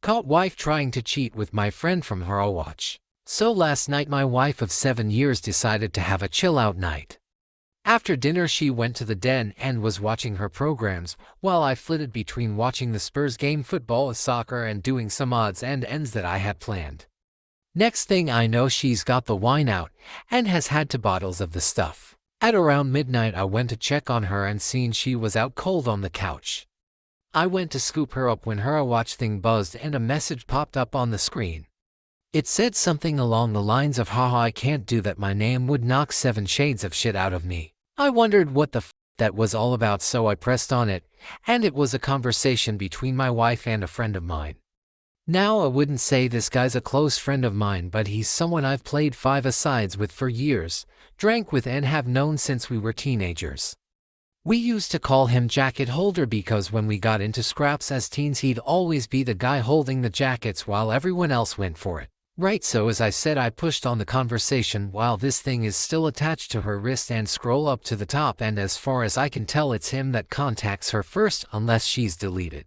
Caught wife trying to cheat with my friend from her watch. So last night my wife of 7 years decided to have a chill out night. After dinner she went to the den and was watching her programs, while I flitted between watching the Spurs game, football, soccer, and doing some odds and ends that I had planned. Next thing I know she's got the wine out and has had 2 bottles of the stuff. At around midnight I went to check on her and seen she was out cold on the couch. I went to scoop her up when her watch thing buzzed and a message popped up on the screen. It said something along the lines of haha I can't do that, my name would knock 7 shades of shit out of me. I wondered what the f that was all about, so I pressed on it, and it was a conversation between my wife and a friend of mine. Now I wouldn't say this guy's a close friend of mine, but he's someone I've played 5-a-sides with for years, drank with and have known since we were teenagers. We used to call him Jacket Holder because when we got into scraps as teens he'd always be the guy holding the jackets while everyone else went for it. Right, so as I said, I pushed on the conversation while this thing is still attached to her wrist and scroll up to the top, and as far as I can tell it's him that contacts her first unless she's deleted.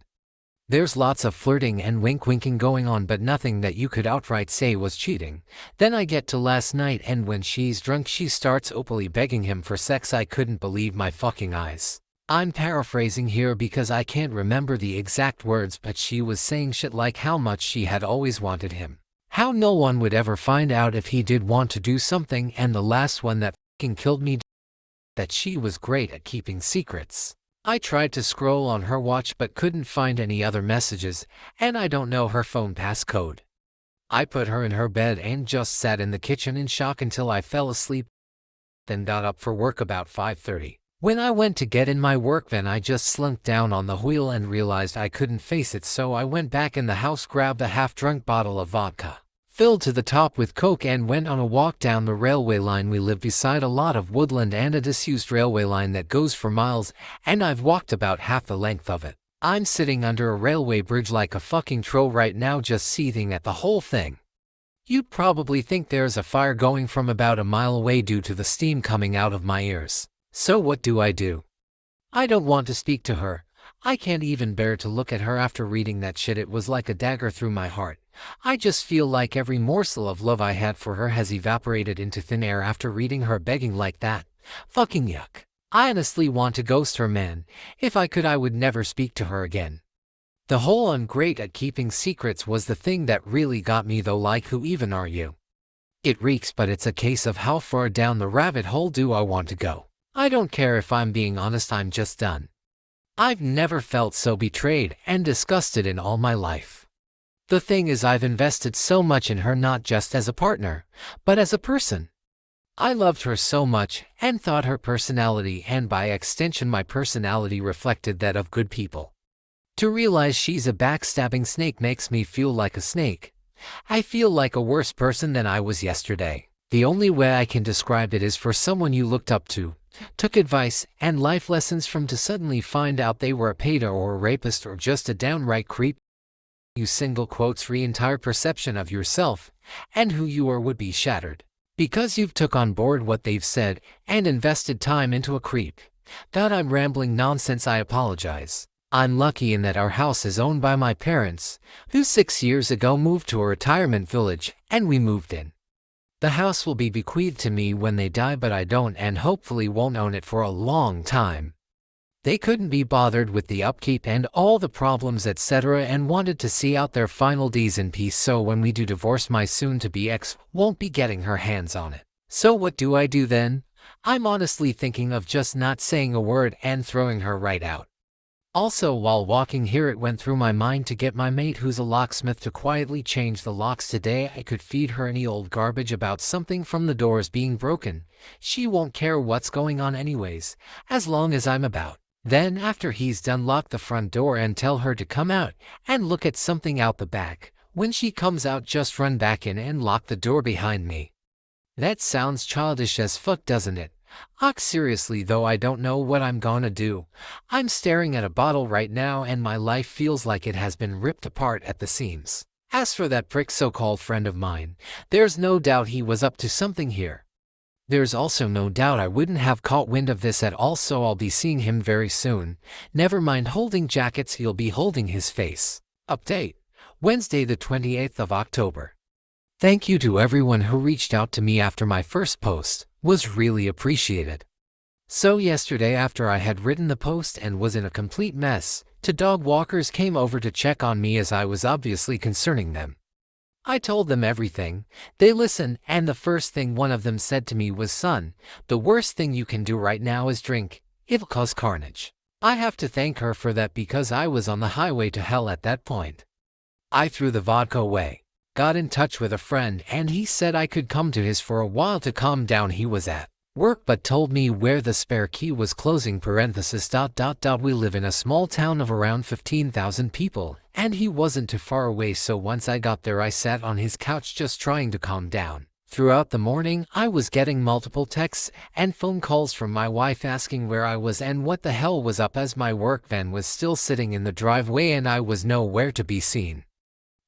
There's lots of flirting and wink-winking going on, but nothing that you could outright say was cheating. Then I get to last night, and when she's drunk she starts openly begging him for sex. I couldn't believe my fucking eyes. I'm paraphrasing here because I can't remember the exact words, but she was saying shit like how much she had always wanted him, how no one would ever find out if he did want to do something, and the last one that fucking killed me, that she was great at keeping secrets. I tried to scroll on her watch but couldn't find any other messages, and I don't know her phone passcode. I put her in her bed and just sat in the kitchen in shock until I fell asleep, then got up for work about 5:30. When I went to get in my work van I just slumped down on the wheel and realized I couldn't face it, so I went back in the house, grabbed a half-drunk bottle of vodka, filled to the top with Coke, and went on a walk down the railway line. We live beside a lot of woodland and a disused railway line that goes for miles, and I've walked about half the length of it. I'm sitting under a railway bridge like a fucking troll right now, just seething at the whole thing. You'd probably think there's a fire going from about a mile away due to the steam coming out of my ears. So what do? I don't want to speak to her. I can't even bear to look at her after reading that shit. It was like a dagger through my heart. I just feel like every morsel of love I had for her has evaporated into thin air after reading her begging like that. Fucking yuck. I honestly want to ghost her, man. If I could, I would never speak to her again. The whole "I'm great at keeping secrets" was the thing that really got me though. Like, who even are you? It reeks, but it's a case of how far down the rabbit hole do I want to go? I don't care. If I'm being honest, I'm just done. I've never felt so betrayed and disgusted in all my life. The thing is, I've invested so much in her, not just as a partner, but as a person. I loved her so much and thought her personality, and by extension my personality, reflected that of good people. To realize she's a backstabbing snake makes me feel like a snake. I feel like a worse person than I was yesterday. The only way I can describe it is for someone you looked up to, took advice and life lessons from, to suddenly find out they were a pedo or a rapist or just a downright creep. You single quotes entire perception of yourself and who you are would be shattered because you've took on board what they've said and invested time into a creep. That I'm rambling nonsense. I apologize. I'm lucky in that our house is owned by my parents, who 6 years ago moved to a retirement village, and we moved in. The house will be bequeathed to me when they die, but I don't and hopefully won't own it for a long time. They couldn't be bothered with the upkeep and all the problems etc. and wanted to see out their final days in peace, so when we do divorce my soon-to-be ex won't be getting her hands on it. So what do I do then? I'm honestly thinking of just not saying a word and throwing her right out. Also, while walking here it went through my mind to get my mate, who's a locksmith, to quietly change the locks today. I could feed her any old garbage about something from the doors being broken. She won't care what's going on anyways, as long as I'm about. Then after he's done, lock the front door and tell her to come out and look at something out the back. When she comes out, just run back in and lock the door behind me. That sounds childish as fuck, doesn't it? Seriously though, I don't know what I'm gonna do. I'm staring at a bottle right now and my life feels like it has been ripped apart at the seams. As for that prick so-called friend of mine, there's no doubt he was up to something here. There's also no doubt I wouldn't have caught wind of this at all, so I'll be seeing him very soon. Never mind holding jackets, he'll be holding his face. Update. Wednesday the 28th of October. Thank you to everyone who reached out to me after my first post, was really appreciated. So yesterday after I had written the post and was in a complete mess, two dog walkers came over to check on me as I was obviously concerning them. I told them everything, they listened, and the first thing one of them said to me was, "Son, the worst thing you can do right now is drink, it'll cause carnage." I have to thank her for that because I was on the highway to hell at that point. I threw the vodka away, got in touch with a friend, and he said I could come to his for a while to calm down. He was at work but told me where the spare key was closing parenthesis. We live in a small town of around 15,000 people, and he wasn't too far away, so once I got there I sat on his couch just trying to calm down. Throughout the morning I was getting multiple texts and phone calls from my wife asking where I was and what the hell was up, as my work van was still sitting in the driveway and I was nowhere to be seen.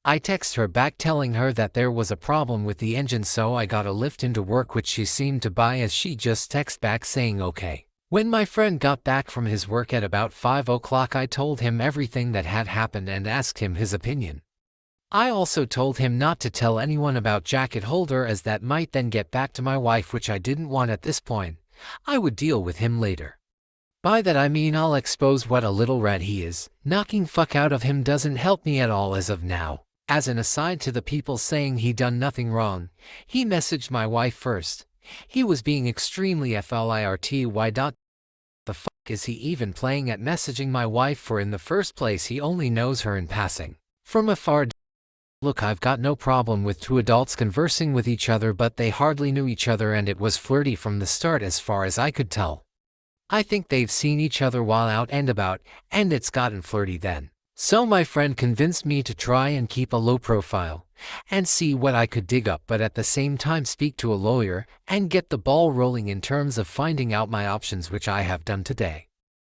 I text her back telling her that there was a problem with the engine, so I got a lift into work, which she seemed to buy as she just texted back saying okay. When my friend got back from his work at about 5 o'clock, I told him everything that had happened and asked him his opinion. I also told him not to tell anyone about jacket holder as that might then get back to my wife, which I didn't want at this point. I would deal with him later. By that I mean I'll expose what a little rat he is. Knocking fuck out of him doesn't help me at all as of now. As an aside to the people saying he done nothing wrong, he messaged my wife first. He was being extremely flirty. The fuck is he even playing at messaging my wife for? In the first place, he only knows her in passing. From afar. Look, I've got no problem with two adults conversing with each other, but they hardly knew each other and it was flirty from the start as far as I could tell. I think they've seen each other while out and about, and it's gotten flirty then. So my friend convinced me to try and keep a low profile and see what I could dig up, but at the same time speak to a lawyer and get the ball rolling in terms of finding out my options, which I have done today.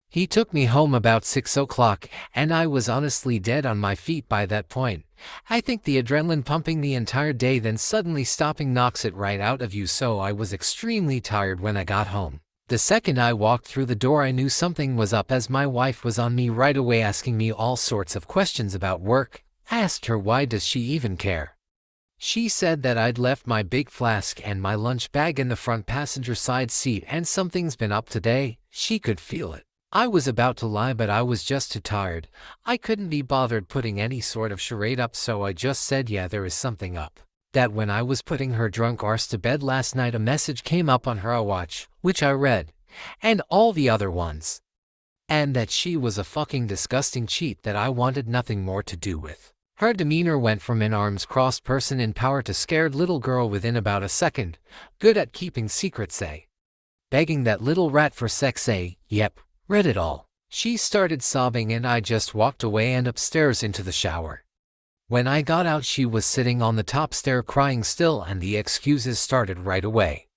He took me home about 6 o'clock and I was honestly dead on my feet by that point. I think the adrenaline pumping the entire day then suddenly stopping knocks it right out of you, so I was extremely tired when I got home. The second I walked through the door I knew something was up, as my wife was on me right away asking me all sorts of questions about work. I asked her why does she even care. She said that I'd left my big flask and my lunch bag in the front passenger side seat and something's been up today. She could feel it. I was about to lie, but I was just too tired. I couldn't be bothered putting any sort of charade up, so I just said yeah, there is something up. That when I was putting her drunk arse to bed last night, a message came up on her watch, which I read, and all the other ones. And that she was a fucking disgusting cheat that I wanted nothing more to do with. Her demeanor went from an arms-crossed person in power to scared little girl within about a second, good at keeping secrets, begging that little rat for sex, yep, read it all. She started sobbing and I just walked away and upstairs into the shower. When I got out, she was sitting on the top stair crying still, and the excuses started right away.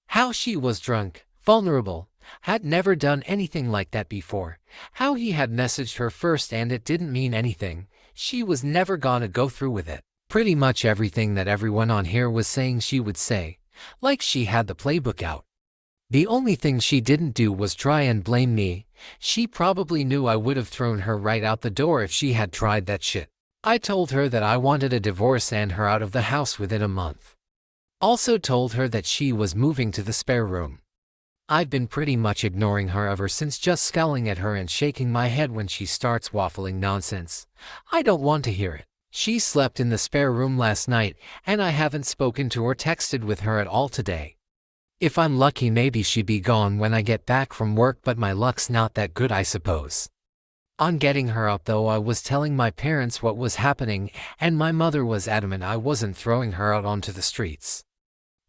How she was drunk, vulnerable, had never done anything like that before. How he had messaged her first and it didn't mean anything. She was never gonna go through with it. Pretty much everything that everyone on here was saying she would say. Like she had the playbook out. The only thing she didn't do was try and blame me. She probably knew I would have thrown her right out the door if she had tried that shit. I told her that I wanted a divorce and her out of the house within a month. Also told her that she was moving to the spare room. I've been pretty much ignoring her ever since, just scowling at her and shaking my head when she starts waffling nonsense. I don't want to hear it. She slept in the spare room last night, and I haven't spoken to or texted with her at all today. If I'm lucky, maybe she'd be gone when I get back from work, but my luck's not that good, I suppose. On getting her out though, I was telling my parents what was happening, and my mother was adamant I wasn't throwing her out onto the streets.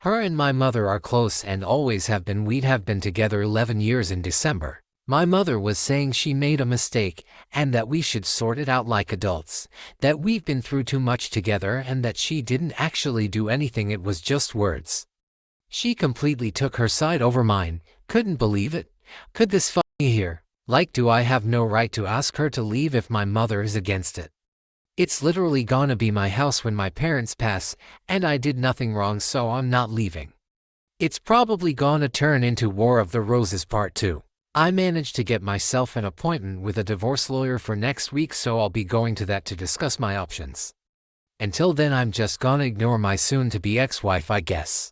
Her and my mother are close and always have been. We'd have been together 11 years in December. My mother was saying she made a mistake and that we should sort it out like adults, that we've been through too much together and that she didn't actually do anything, it was just words. She completely took her side over mine. Couldn't believe it. Could this fuck me here? Like, do I have no right to ask her to leave if my mother is against it? It's literally gonna be my house when my parents pass, and I did nothing wrong, so I'm not leaving. It's probably gonna turn into War of the Roses Part 2. I managed to get myself an appointment with a divorce lawyer for next week, so I'll be going to that to discuss my options. Until then, I'm just gonna ignore my soon-to-be ex-wife, I guess.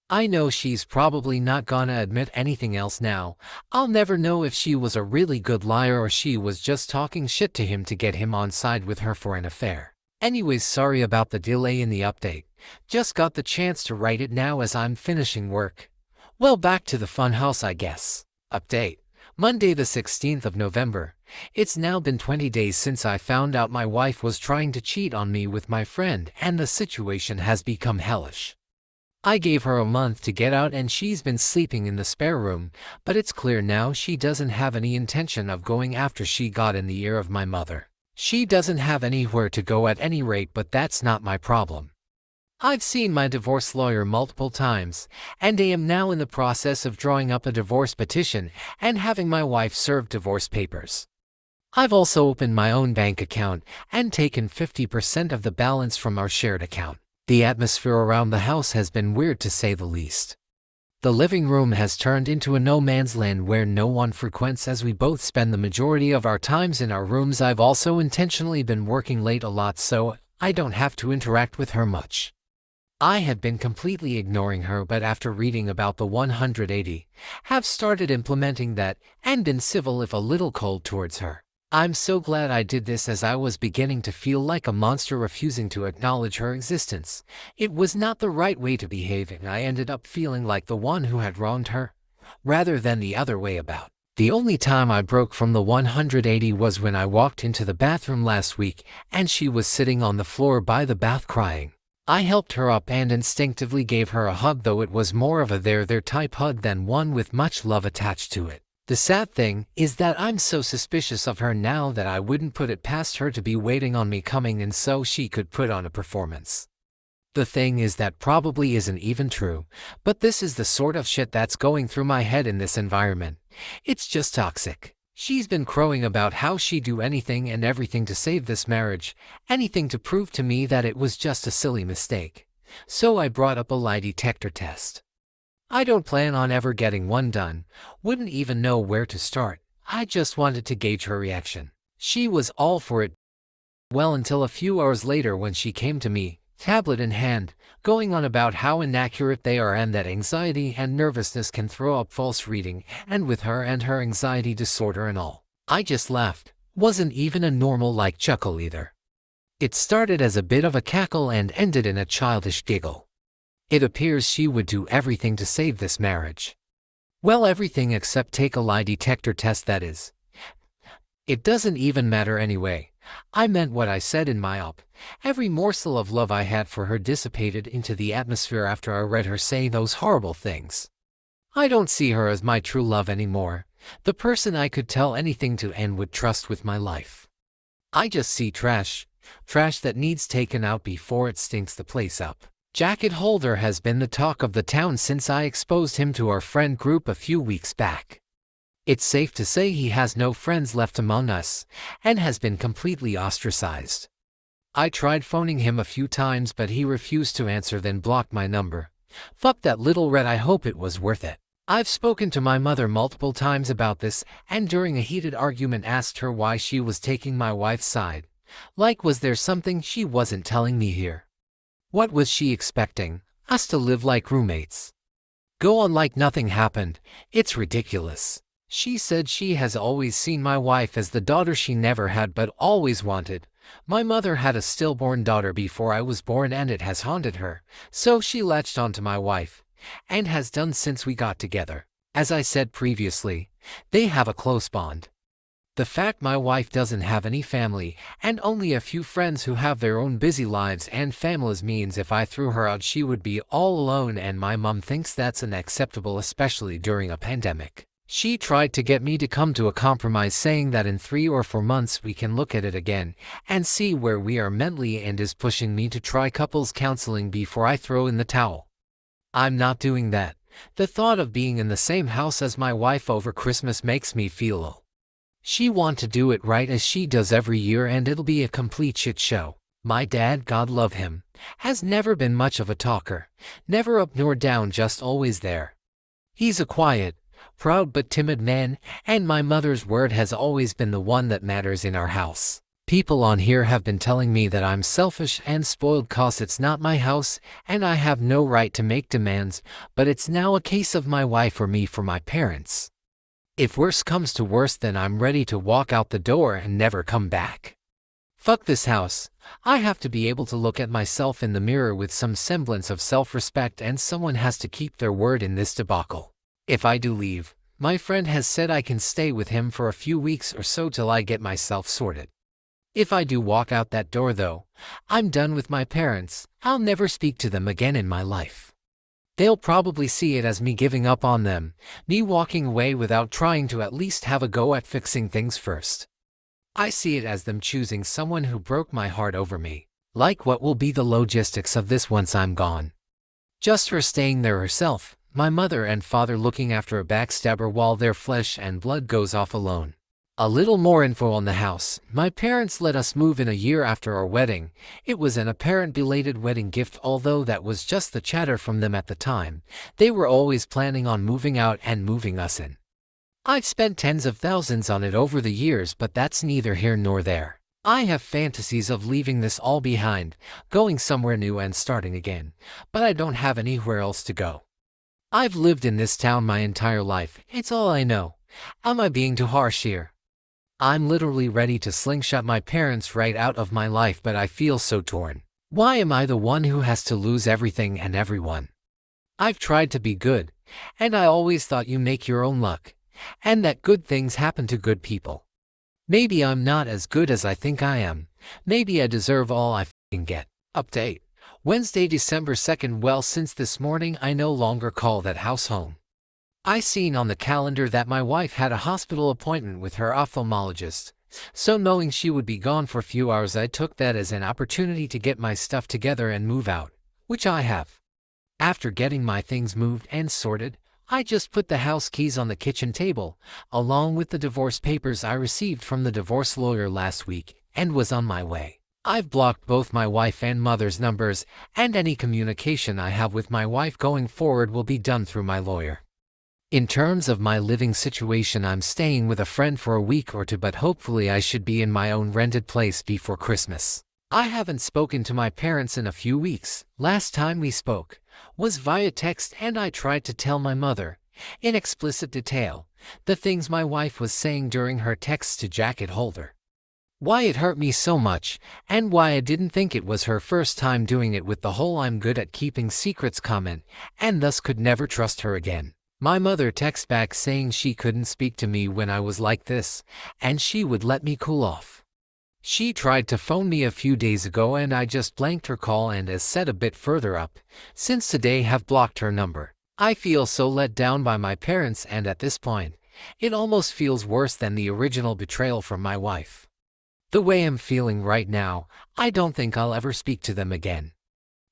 I know she's probably not gonna admit anything else now. I'll never know if she was a really good liar or she was just talking shit to him to get him on side with her for an affair. Anyways, sorry about the delay in the update. Just got the chance to write it now as I'm finishing work. Well, back to the funhouse, I guess. Update. Monday the 16th of November. It's now been 20 days since I found out my wife was trying to cheat on me with my friend, and the situation has become hellish. I gave her a month to get out and she's been sleeping in the spare room, but it's clear now she doesn't have any intention of going after she got in the ear of my mother. She doesn't have anywhere to go at any rate, but that's not my problem. I've seen my divorce lawyer multiple times, and I am now in the process of drawing up a divorce petition and having my wife serve divorce papers. I've also opened my own bank account and taken 50% of the balance from our shared account. The atmosphere around the house has been weird, to say the least. The living room has turned into a no man's land where no one frequents, as we both spend the majority of our times in our rooms. I've also intentionally been working late a lot so I don't have to interact with her much. I had been completely ignoring her, but after reading about the 180, have started implementing that and been civil if a little cold towards her. I'm so glad I did this, as I was beginning to feel like a monster refusing to acknowledge her existence. It was not the right way to behave, and I ended up feeling like the one who had wronged her, rather than the other way about. The only time I broke from the 180 was when I walked into the bathroom last week and she was sitting on the floor by the bath crying. I helped her up and instinctively gave her a hug, though it was more of a there type hug than one with much love attached to it. The sad thing is that I'm so suspicious of her now that I wouldn't put it past her to be waiting on me coming in so she could put on a performance. The thing is, that probably isn't even true, but this is the sort of shit that's going through my head in this environment. It's just toxic. She's been crowing about how she'd do anything and everything to save this marriage, anything to prove to me that it was just a silly mistake. So I brought up a lie detector test. I don't plan on ever getting one done, wouldn't even know where to start. I just wanted to gauge her reaction. She was all for it. Well, until a few hours later when she came to me, tablet in hand, going on about how inaccurate they are and that anxiety and nervousness can throw up false reading, and with her and her anxiety disorder and all. I just laughed. Wasn't even a normal like chuckle either. It started as a bit of a cackle and ended in a childish giggle. It appears she would do everything to save this marriage. Well, everything except take a lie detector test, that is. It doesn't even matter anyway. I meant what I said in my op. Every morsel of love I had for her dissipated into the atmosphere after I read her say those horrible things. I don't see her as my true love anymore, the person I could tell anything to and would trust with my life. I just see trash that needs taken out before it stinks the place up. Jacket holder has been the talk of the town since I exposed him to our friend group a few weeks back. It's safe to say he has no friends left among us, and has been completely ostracized. I tried phoning him a few times, but he refused to answer, then blocked my number. Fuck that little rat, I hope it was worth it. I've spoken to my mother multiple times about this, and during a heated argument asked her why she was taking my wife's side. Like, was there something she wasn't telling me here? What was she expecting? Us to live like roommates? Go on like nothing happened? It's ridiculous. She said she has always seen my wife as the daughter she never had but always wanted. My mother had a stillborn daughter before I was born and it has haunted her, so she latched onto my wife, and has done since we got together. As I said previously, they have a close bond. The fact my wife doesn't have any family and only a few friends who have their own busy lives and families means if I threw her out she would be all alone, and my mom thinks that's unacceptable, especially during a pandemic. She tried to get me to come to a compromise, saying that in 3 or 4 months we can look at it again and see where we are mentally, and is pushing me to try couples counseling before I throw in the towel. I'm not doing that. The thought of being in the same house as my wife over Christmas makes me feel ill. She wants to do it right as she does every year, and it'll be a complete shit show. My dad, God love him, has never been much of a talker, never up nor down, just always there. He's a quiet, proud but timid man, and my mother's word has always been the one that matters in our house. People on here have been telling me that I'm selfish and spoiled cause it's not my house and I have no right to make demands, but it's now a case of my wife or me for my parents. If worse comes to worse, then I'm ready to walk out the door and never come back. Fuck this house. I have to be able to look at myself in the mirror with some semblance of self-respect, and someone has to keep their word in this debacle. If I do leave, my friend has said I can stay with him for a few weeks or so till I get myself sorted. If I do walk out that door though, I'm done with my parents. I'll never speak to them again in my life. They'll probably see it as me giving up on them, me walking away without trying to at least have a go at fixing things first. I see it as them choosing someone who broke my heart over me. Like, what will be the logistics of this once I'm gone? Just her staying there herself, my mother and father looking after a backstabber while their flesh and blood goes off alone. A little more info on the house. My parents let us move in a year after our wedding. It was an apparent belated wedding gift, although that was just the chatter from them at the time. They were always planning on moving out and moving us in. I've spent tens of thousands on it over the years, but that's neither here nor there. I have fantasies of leaving this all behind, going somewhere new and starting again, but I don't have anywhere else to go. I've lived in this town my entire life. It's all I know. Am I being too harsh here? I'm literally ready to slingshot my parents right out of my life, but I feel so torn. Why am I the one who has to lose everything and everyone? I've tried to be good, and I always thought you make your own luck, and that good things happen to good people. Maybe I'm not as good as I think I am. Maybe I deserve all I f***ing get. Update. Wednesday, December 2nd. Well, since this morning I no longer call that house home. I seen on the calendar that my wife had a hospital appointment with her ophthalmologist, so knowing she would be gone for a few hours, I took that as an opportunity to get my stuff together and move out, which I have. After getting my things moved and sorted, I just put the house keys on the kitchen table, along with the divorce papers I received from the divorce lawyer last week, and was on my way. I've blocked both my wife and mother's numbers, and any communication I have with my wife going forward will be done through my lawyer. In terms of my living situation, I'm staying with a friend for a week or two, but hopefully I should be in my own rented place before Christmas. I haven't spoken to my parents in a few weeks. Last time we spoke was via text, and I tried to tell my mother, in explicit detail, the things my wife was saying during her texts to jacket holder. Why it hurt me so much, and why I didn't think it was her first time doing it with the whole "I'm good at keeping secrets" comment, and thus could never trust her again. My mother texted back saying she couldn't speak to me when I was like this, and she would let me cool off. She tried to phone me a few days ago, and I just blanked her call, and as said a bit further up, since today have blocked her number. I feel so let down by my parents, and at this point, it almost feels worse than the original betrayal from my wife. The way I'm feeling right now, I don't think I'll ever speak to them again.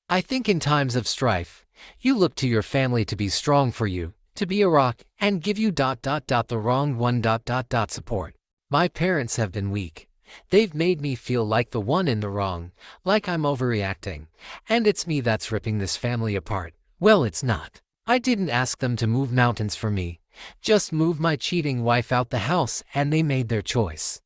I think in times of strife, you look to your family to be strong for you, to be a rock, and give you the wrong one support. My parents have been weak. They've made me feel like the one in the wrong, like I'm overreacting, and it's me that's ripping this family apart. Well, it's not. I didn't ask them to move mountains for me, just move my cheating wife out the house, and they made their choice.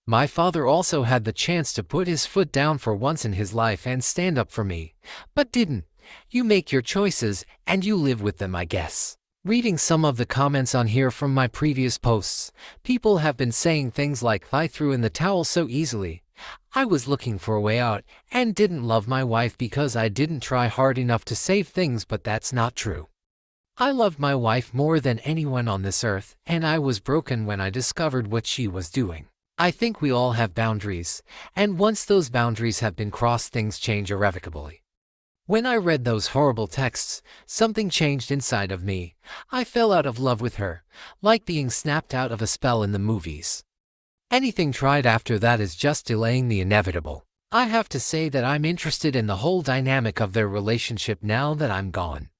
My father also had the chance to put his foot down for once in his life and stand up for me, but didn't. You make your choices, and you live with them, I guess. Reading some of the comments on here from my previous posts, people have been saying things like, "I threw in the towel so easily. I was looking for a way out and didn't love my wife because I didn't try hard enough to save things," but that's not true. I loved my wife more than anyone on this earth, and I was broken when I discovered what she was doing. I think we all have boundaries, and once those boundaries have been crossed, things change irrevocably. When I read those horrible texts, something changed inside of me. I fell out of love with her, like being snapped out of a spell in the movies. Anything tried after that is just delaying the inevitable. I have to say that I'm interested in the whole dynamic of their relationship now that I'm gone.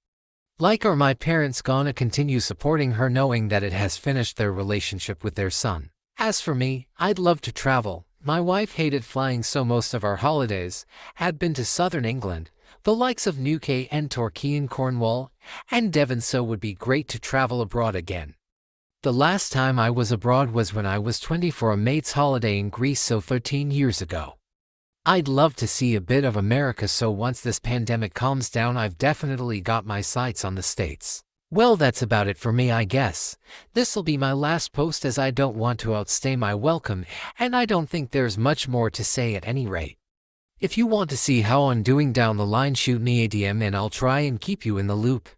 Like, are my parents gonna continue supporting her knowing that it has finished their relationship with their son? As for me, I'd love to travel. My wife hated flying, so most of our holidays had been to southern England, the likes of Newquay and Torquay and Cornwall and Devon, so would be great to travel abroad again. The last time I was abroad was when I was 20 for a mate's holiday in Greece, so 13 years ago. I'd love to see a bit of America, so once this pandemic calms down I've definitely got my sights on the States. Well, that's about it for me, I guess. This'll be my last post as I don't want to outstay my welcome, and I don't think there's much more to say at any rate. If you want to see how I'm doing down the line, shoot me a DM and I'll try and keep you in the loop.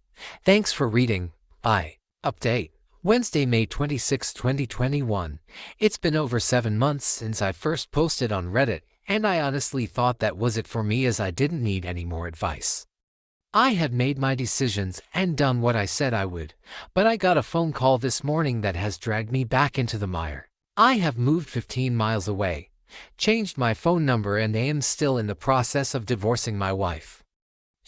Thanks for reading. Bye. Update. Wednesday, May 26, 2021. It's been over 7 months since I first posted on Reddit, and I honestly thought that was it for me, as I didn't need any more advice. I had made my decisions and done what I said I would, but I got a phone call this morning that has dragged me back into the mire. I have moved 15 miles away, changed my phone number, and am still in the process of divorcing my wife.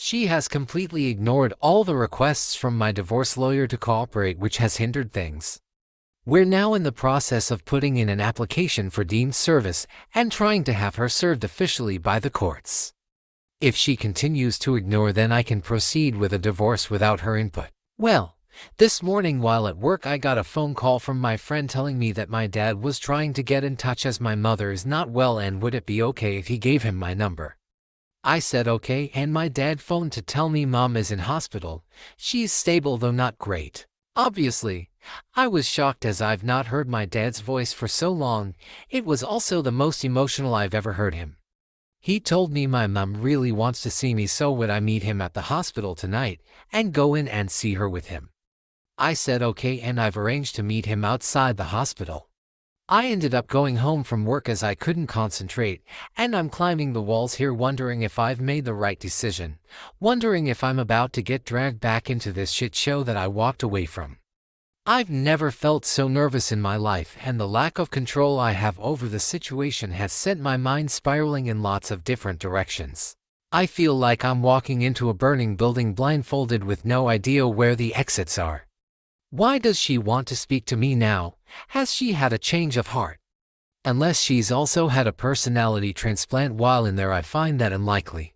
She has completely ignored all the requests from my divorce lawyer to cooperate, which has hindered things. We're now in the process of putting in an application for deemed service and trying to have her served officially by the courts. If she continues to ignore, then I can proceed with a divorce without her input. Well, this morning while at work I got a phone call from my friend telling me that my dad was trying to get in touch as my mother is not well and would it be okay if he gave him my number. I said okay, and my dad phoned to tell me mom is in hospital. She's stable though not great. Obviously, I was shocked as I've not heard my dad's voice for so long. It was also the most emotional I've ever heard him. He told me my mom really wants to see me, so would I meet him at the hospital tonight and go in and see her with him. I said okay, and I've arranged to meet him outside the hospital. I ended up going home from work as I couldn't concentrate, and I'm climbing the walls here wondering if I've made the right decision, wondering if I'm about to get dragged back into this shit show that I walked away from. I've never felt so nervous in my life, and the lack of control I have over the situation has sent my mind spiraling in lots of different directions. I feel like I'm walking into a burning building blindfolded with no idea where the exits are. Why does she want to speak to me now? Has she had a change of heart? Unless she's also had a personality transplant while in there, I find that unlikely.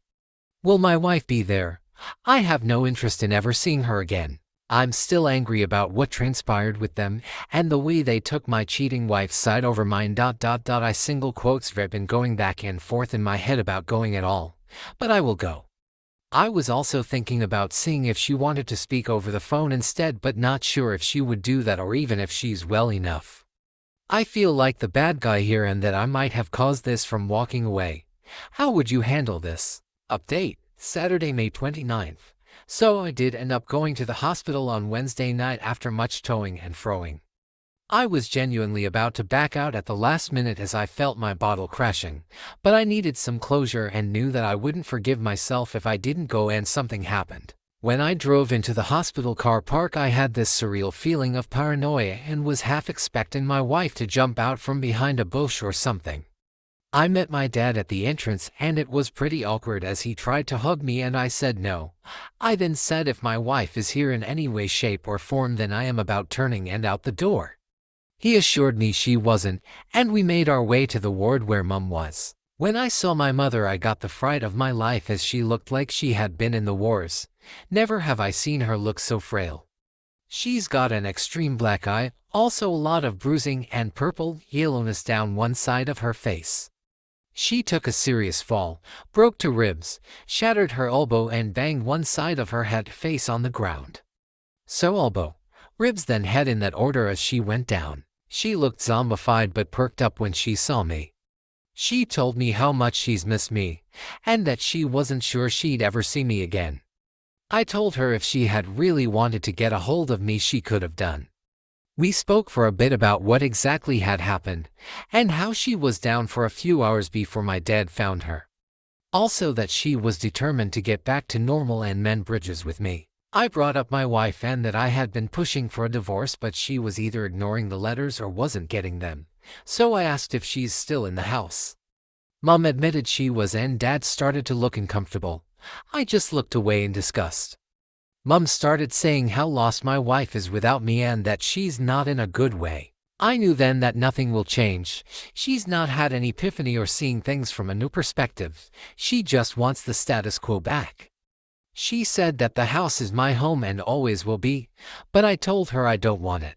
Will my wife be there? I have no interest in ever seeing her again. I'm still angry about what transpired with them and the way they took my cheating wife's side over mine. I single quotes have been going back and forth in my head about going at all, but I will go. I was also thinking about seeing if she wanted to speak over the phone instead, but not sure if she would do that or even if she's well enough. I feel like the bad guy here and that I might have caused this from walking away. How would you handle this? Update. Saturday, May 29th. So I did end up going to the hospital on Wednesday night after much toing and froing. I was genuinely about to back out at the last minute as I felt my bottle crashing, but I needed some closure and knew that I wouldn't forgive myself if I didn't go and something happened. When I drove into the hospital car park, I had this surreal feeling of paranoia and was half expecting my wife to jump out from behind a bush or something. I met my dad at the entrance and it was pretty awkward as he tried to hug me and I said no. I then said if my wife is here in any way, shape or form, then I am about turning and out the door. He assured me she wasn't, and we made our way to the ward where Mum was. When I saw my mother, I got the fright of my life as she looked like she had been in the wars. Never have I seen her look so frail. She's got an extreme black eye, also a lot of bruising and purple yellowness down one side of her face. She took a serious fall, broke 2 ribs, shattered her elbow and banged one side of her head face on the ground. So elbow, ribs then head in that order as she went down. She looked zombified but perked up when she saw me. She told me how much she's missed me, and that she wasn't sure she'd ever see me again. I told her if she had really wanted to get a hold of me, she could have done. We spoke for a bit about what exactly had happened, and how she was down for a few hours before my dad found her. Also that she was determined to get back to normal and mend bridges with me. I brought up my wife and that I had been pushing for a divorce, but she was either ignoring the letters or wasn't getting them, so I asked if she's still in the house. Mom admitted she was and Dad started to look uncomfortable. I just looked away in disgust. Mom started saying how lost my wife is without me and that she's not in a good way. I knew then that nothing will change. She's not had an epiphany or seeing things from a new perspective. She just wants the status quo back. She said that the house is my home and always will be, but I told her I don't want it.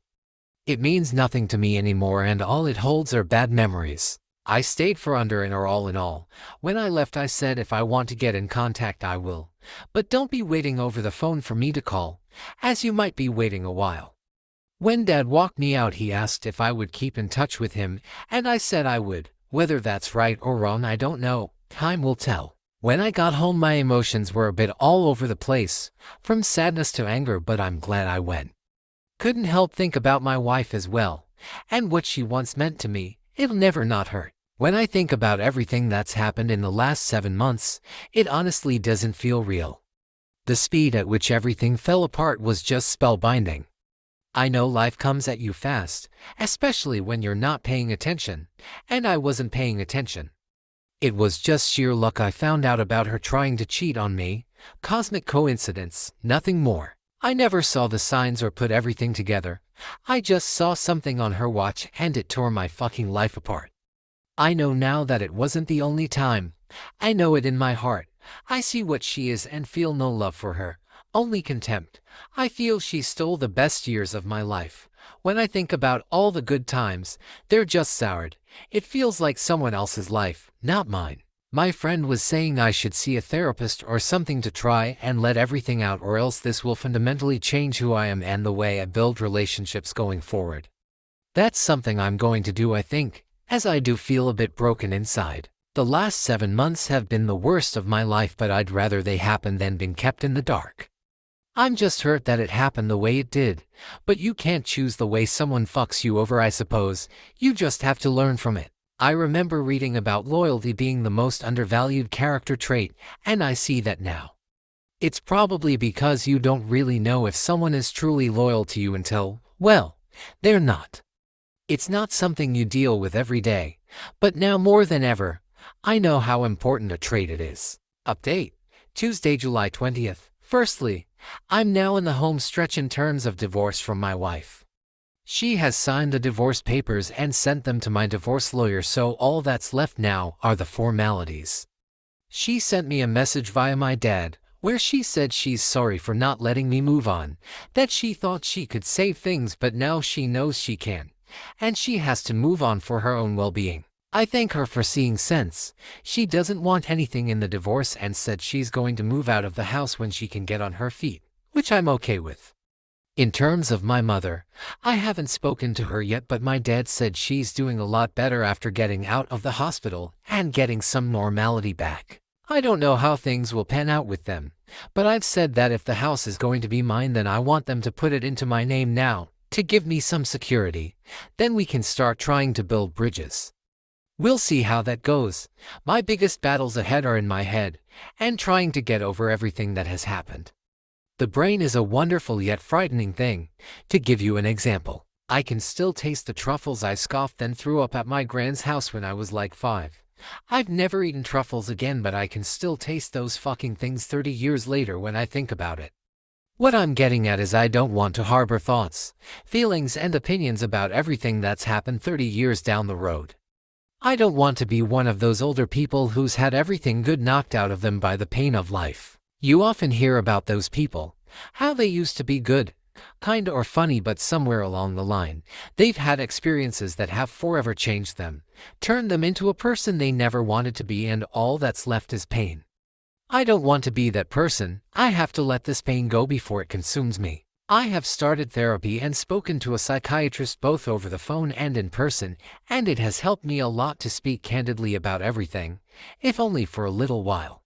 It means nothing to me anymore and all it holds are bad memories. I stayed for under an hour all in all. When I left I said if I want to get in contact I will. But don't be waiting over the phone for me to call, as you might be waiting a while. When Dad walked me out he asked if I would keep in touch with him, and I said I would. Whether that's right or wrong I don't know, time will tell. When I got home my emotions were a bit all over the place, from sadness to anger, but I'm glad I went. Couldn't help think about my wife as well, and what she once meant to me. It'll never not hurt. When I think about everything that's happened in the last 7 months, it honestly doesn't feel real. The speed at which everything fell apart was just spellbinding. I know life comes at you fast, especially when you're not paying attention, and I wasn't paying attention. It was just sheer luck I found out about her trying to cheat on me. Cosmic coincidence, nothing more. I never saw the signs or put everything together. I just saw something on her watch and it tore my fucking life apart. I know now that it wasn't the only time. I know it in my heart. I see what she is and feel no love for her, only contempt. I feel she stole the best years of my life. When I think about all the good times, they're just soured. It feels like someone else's life, not mine. My friend was saying I should see a therapist or something to try and let everything out, or else this will fundamentally change who I am and the way I build relationships going forward. That's something I'm going to do, I think, as I do feel a bit broken inside. The last 7 months have been the worst of my life, but I'd rather they happen than been kept in the dark. I'm just hurt that it happened the way it did, but you can't choose the way someone fucks you over, I suppose. You just have to learn from it. I remember reading about loyalty being the most undervalued character trait, and I see that now. It's probably because you don't really know if someone is truly loyal to you until, well, they're not. It's not something you deal with every day, but now more than ever, I know how important a trait it is. Update: Tuesday, July 20th. Firstly, I'm now in the home stretch in terms of divorce from my wife. She has signed the divorce papers and sent them to my divorce lawyer, so all that's left now are the formalities. She sent me a message via my dad, where she said she's sorry for not letting me move on, that she thought she could save things but now she knows she can't, and she has to move on for her own well-being. I thank her for seeing sense. She doesn't want anything in the divorce and said she's going to move out of the house when she can get on her feet, which I'm okay with. In terms of my mother, I haven't spoken to her yet, but my dad said she's doing a lot better after getting out of the hospital and getting some normality back. I don't know how things will pan out with them, but I've said that if the house is going to be mine, then I want them to put it into my name now, to give me some security. Then we can start trying to build bridges. We'll see how that goes. My biggest battles ahead are in my head, and trying to get over everything that has happened. The brain is a wonderful yet frightening thing. To give you an example, I can still taste the truffles I scoffed and threw up at my grand's house when I was like 5. I've never eaten truffles again, but I can still taste those fucking things 30 years later when I think about it. What I'm getting at is I don't want to harbor thoughts, feelings, and opinions about everything that's happened 30 years down the road. I don't want to be one of those older people who's had everything good knocked out of them by the pain of life. You often hear about those people, how they used to be good, kind or funny, but somewhere along the line, they've had experiences that have forever changed them, turned them into a person they never wanted to be, and all that's left is pain. I don't want to be that person. I have to let this pain go before it consumes me. I have started therapy and spoken to a psychiatrist both over the phone and in person, and it has helped me a lot to speak candidly about everything, if only for a little while.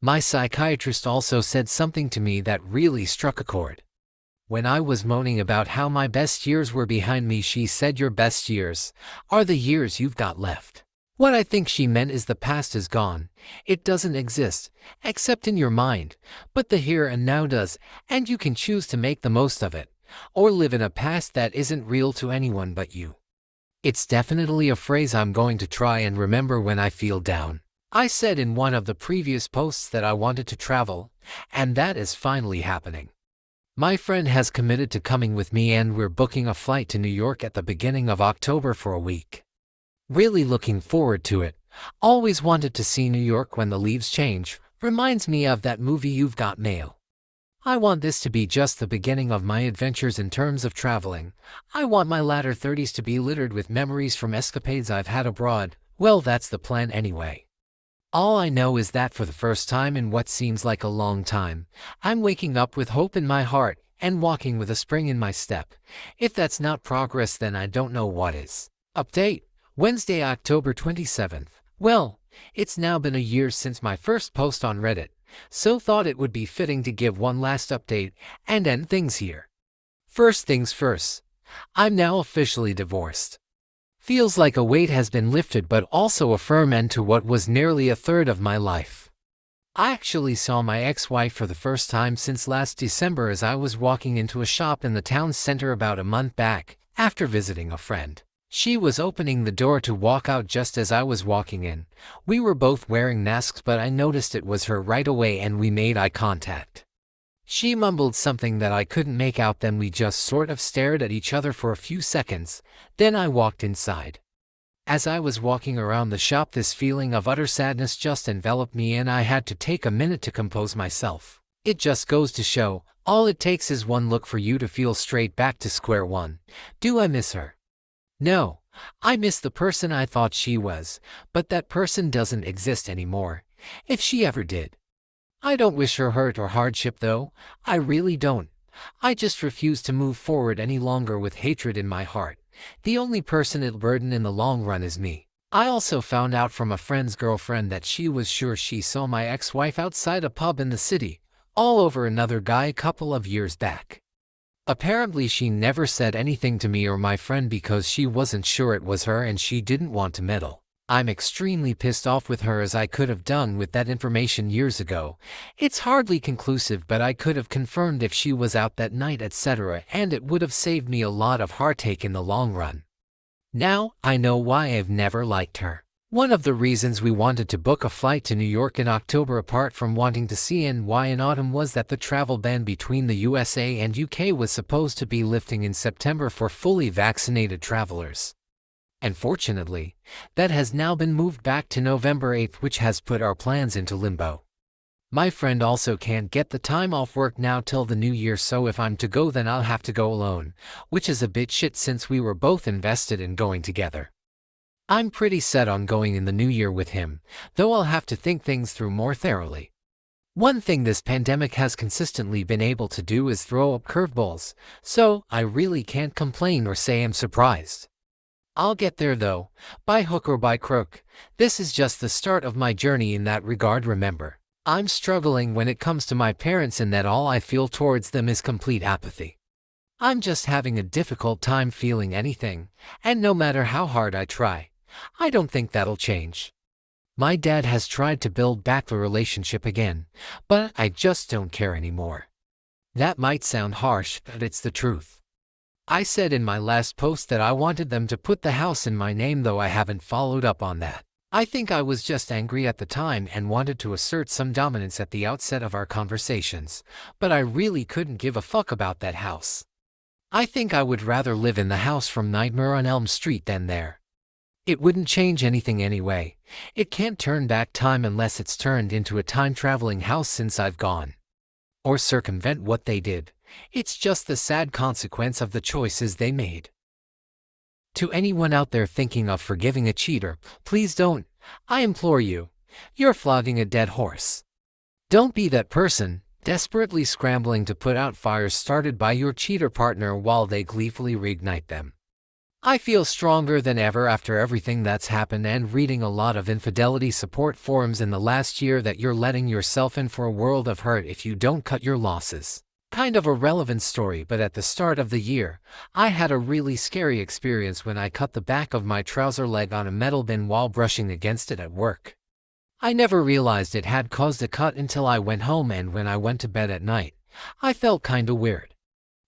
My psychiatrist also said something to me that really struck a chord. When I was moaning about how my best years were behind me, she said, "Your best years are the years you've got left." What I think she meant is the past is gone. It doesn't exist, except in your mind, but the here and now does, and you can choose to make the most of it, or live in a past that isn't real to anyone but you. It's definitely a phrase I'm going to try and remember when I feel down. I said in one of the previous posts that I wanted to travel, and that is finally happening. My friend has committed to coming with me, and we're booking a flight to New York at the beginning of October for a week. Really looking forward to it. Always wanted to see New York when the leaves change. Reminds me of that movie You've Got Mail. I want this to be just the beginning of my adventures in terms of traveling. I want my latter 30s to be littered with memories from escapades I've had abroad. Well, that's the plan anyway. All I know is that for the first time in what seems like a long time, I'm waking up with hope in my heart and walking with a spring in my step. If that's not progress, then I don't know what is. Update: Wednesday, October 27th. Well, it's now been a year since my first post on Reddit, so thought it would be fitting to give one last update and end things here. First things first, I'm now officially divorced. Feels like a weight has been lifted, but also a firm end to what was nearly a third of my life. I actually saw my ex-wife for the first time since last December as I was walking into a shop in the town center about a month back, after visiting a friend. She was opening the door to walk out just as I was walking in. We were both wearing masks, but I noticed it was her right away and we made eye contact. She mumbled something that I couldn't make out, then we just sort of stared at each other for a few seconds, then I walked inside. As I was walking around the shop, this feeling of utter sadness just enveloped me and I had to take a minute to compose myself. It just goes to show, all it takes is one look for you to feel straight back to square one. Do I miss her? No, I miss the person I thought she was, but that person doesn't exist anymore, if she ever did. I don't wish her hurt or hardship though, I really don't. I just refuse to move forward any longer with hatred in my heart. The only person it'll burden in the long run is me. I also found out from a friend's girlfriend that she was sure she saw my ex-wife outside a pub in the city, all over another guy a couple of years back. Apparently she never said anything to me or my friend because she wasn't sure it was her and she didn't want to meddle. I'm extremely pissed off with her, as I could have done with that information years ago. It's hardly conclusive, but I could have confirmed if she was out that night, etc., and it would have saved me a lot of heartache in the long run. Now, I know why I've never liked her. One of the reasons we wanted to book a flight to New York in October, apart from wanting to see NY in autumn, was that the travel ban between the USA and UK was supposed to be lifting in September for fully vaccinated travelers. And fortunately, that has now been moved back to November 8th, which has put our plans into limbo. My friend also can't get the time off work now till the new year, so if I'm to go then I'll have to go alone, which is a bit shit since we were both invested in going together. I'm pretty set on going in the new year with him, though I'll have to think things through more thoroughly. One thing this pandemic has consistently been able to do is throw up curveballs, so I really can't complain or say I'm surprised. I'll get there though, by hook or by crook. This is just the start of my journey in that regard. Remember, I'm struggling when it comes to my parents in that all I feel towards them is complete apathy. I'm just having a difficult time feeling anything, and no matter how hard I try, I don't think that'll change. My dad has tried to build back the relationship again, but I just don't care anymore. That might sound harsh, but it's the truth. I said in my last post that I wanted them to put the house in my name, though I haven't followed up on that. I think I was just angry at the time and wanted to assert some dominance at the outset of our conversations, but I really couldn't give a fuck about that house. I think I would rather live in the house from Nightmare on Elm Street than there. It wouldn't change anything anyway. It can't turn back time unless it's turned into a time-traveling house since I've gone. Or circumvent what they did. It's just the sad consequence of the choices they made. To anyone out there thinking of forgiving a cheater, please don't. I implore you. You're flogging a dead horse. Don't be that person, desperately scrambling to put out fires started by your cheater partner while they gleefully reignite them. I feel stronger than ever after everything that's happened and reading a lot of infidelity support forums in the last year that you're letting yourself in for a world of hurt if you don't cut your losses. Kind of a relevant story, but at the start of the year, I had a really scary experience when I cut the back of my trouser leg on a metal bin while brushing against it at work. I never realized it had caused a cut until I went home, and when I went to bed at night, I felt kinda weird.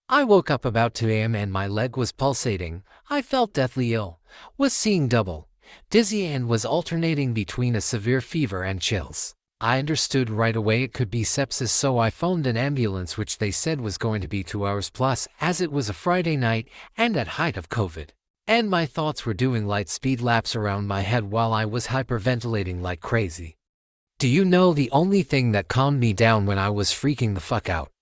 I woke up about 2 a.m. and my leg was pulsating. I felt deathly ill, was seeing double, dizzy, and was alternating between a severe fever and chills. I understood right away it could be sepsis, so I phoned an ambulance, which they said was going to be 2 hours plus, as it was a Friday night and at height of COVID. And my thoughts were doing light speed laps around my head while I was hyperventilating like crazy. Do you know the only thing that calmed me down when I was freaking the fuck out?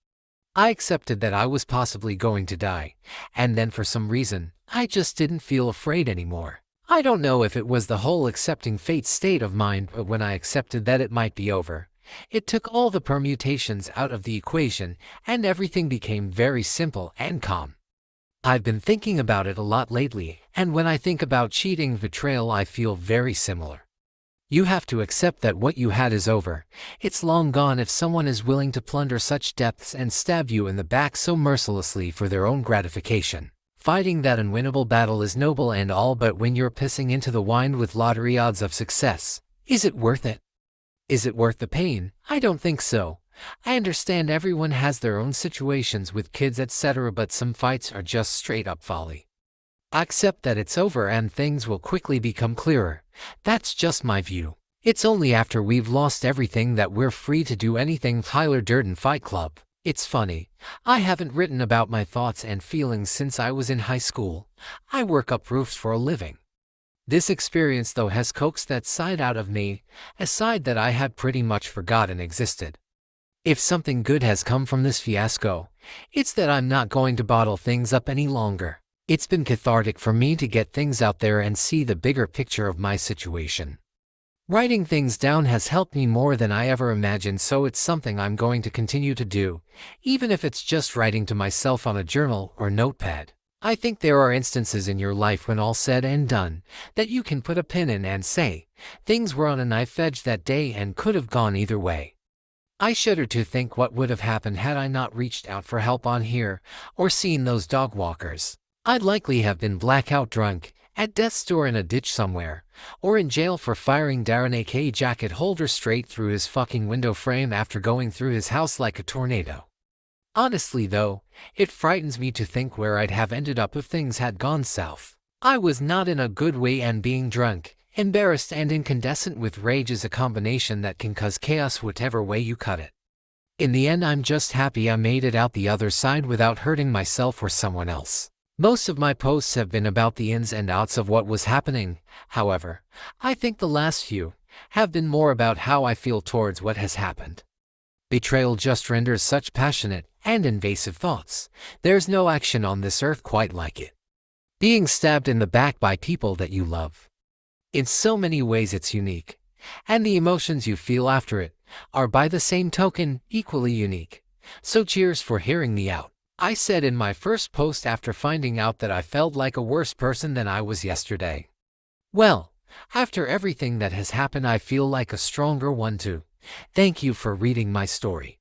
I accepted that I was possibly going to die, and then for some reason, I just didn't feel afraid anymore. I don't know if it was the whole accepting fate state of mind, but when I accepted that it might be over, it took all the permutations out of the equation, and everything became very simple and calm. I've been thinking about it a lot lately, and when I think about cheating betrayal, I feel very similar. You have to accept that what you had is over. It's long gone if someone is willing to plunder such depths and stab you in the back so mercilessly for their own gratification. Fighting that unwinnable battle is noble and all, but when you're pissing into the wine with lottery odds of success, is it worth it? Is it worth the pain? I don't think so. I understand everyone has their own situations with kids etc., but some fights are just straight up folly. I accept that it's over and things will quickly become clearer. That's just my view. It's only after we've lost everything that we're free to do anything. Tyler Durden, Fight Club. It's funny. I haven't written about my thoughts and feelings since I was in high school. I work up roofs for a living. This experience though has coaxed that side out of me, a side that I had pretty much forgotten existed. If something good has come from this fiasco, it's that I'm not going to bottle things up any longer. It's been cathartic for me to get things out there and see the bigger picture of my situation. Writing things down has helped me more than I ever imagined, so it's something I'm going to continue to do, even if it's just writing to myself on a journal or notepad. I think there are instances in your life when all said and done, that you can put a pin in and say, things were on a knife edge that day and could have gone either way. I shudder to think what would have happened had I not reached out for help on here, or seen those dog walkers. I'd likely have been blackout drunk, at death's door in a ditch somewhere, or in jail for firing Darren AK jacket holder straight through his fucking window frame after going through his house like a tornado. Honestly though, it frightens me to think where I'd have ended up if things had gone south. I was not in a good way, and being drunk, embarrassed and incandescent with rage is a combination that can cause chaos whichever way you cut it. In the end, I'm just happy I made it out the other side without hurting myself or someone else. Most of my posts have been about the ins and outs of what was happening. However, I think the last few have been more about how I feel towards what has happened. Betrayal just renders such passionate and invasive thoughts. There's no action on this earth quite like it. Being stabbed in the back by people that you love. In so many ways it's unique, and the emotions you feel after it are by the same token equally unique. So cheers for hearing me out. I said in my first post after finding out that I felt like a worse person than I was yesterday. Well, after everything that has happened, I feel like a stronger one too. Thank you for reading my story.